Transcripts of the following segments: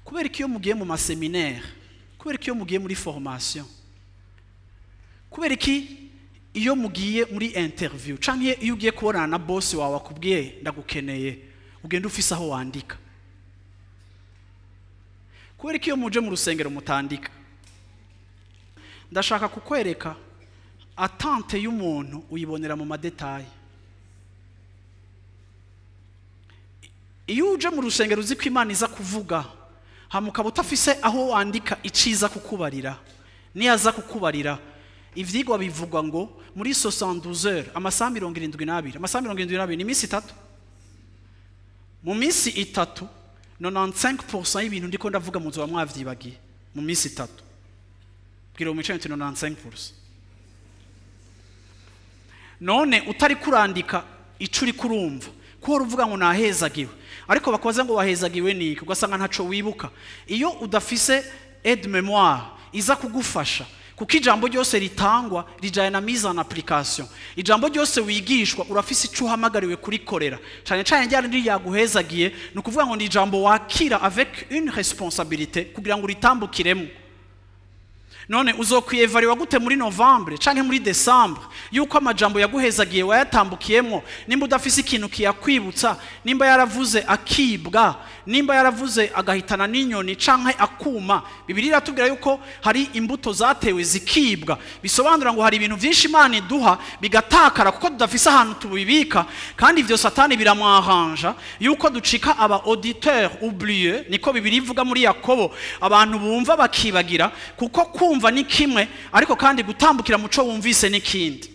kubera ko iyo mugiye mu maseminaire, kubera ko iyo mugiye muri formation, kubera ko iyo mugiye muri interview canke iyo ugiye kubonana na boss wawe akubwiye ndagukeneye ugenda ufise aho wandika, kubera ko iyo muje mu rusengero mutandika. Ndashaka kukwereka attente y'umuntu uyibonera mu madetail. Iyo uje mu rusengero uzi ko Imana iza kuvuga hamuka butafise aho wandika iciza kukubarira, niyaza kukubarira ivyigwa bivugwa ngo muri 72 heures amasaha 72, amasaha 72 ni iminsi 3. Mu minsi 3 95% y'ibintu ndiko ndavuga muzo mwavyibagiye mu minsi 3. Bwira mu 95%. None utari kurandika icuri kurumva ko uvuga ngo nahezagiwe, ariko bakoze ngo wahezagiwe niki ugasanga ntaco wibuka. Iyo udafise aide mémoire iza kugufasha, kuko ijambo ryose ritangwa rijanye na mise en application. Ijambo ryose wigishwa urafise ico uhamagariwe kurikorera, cyane cyane ryari ryaguhezagiye, no kuvuga ngo ni ijambo wakira avec une responsabilité kugira ngo ritambukiremo. None uzokwievaluwa gute muri Novembre canke muri Decembre yuko amajambo yaguhezagiye wayatambukiyemo, nimba udafise ikintu kiyakwibutsa, nimba yaravuze akibwa, nimba yaravuze agahitana n'inyoni canke akuma. Bibiliya iratubwira yuko hari imbuto zatewe zikibwa, bisobanura ngo hari ibintu byinshi Imana iduha bigatakara kuko tudafise ahantu tubibika, kandi ivyo Satani biramwaranja yuko ducika aba auditeur oublié, niko Bibiliya ivuga muri Yakobo, abantu bumva bakibagira, kuko kumva ni kimwe ariko kandi gutambukira muco wumvise n'ikindi.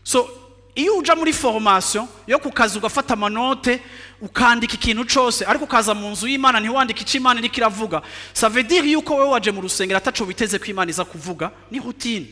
So iyo uja muri formation yo kukaza ugafata amanote ukandika ikintu cyose, ariko ukaza mu nzu y'Imana ntiwandika ico Imana iri kiravuga, ça veut dire yuko wewe waje mu rusengero ataco biteze ko Imana iza kuvuga, ni routine.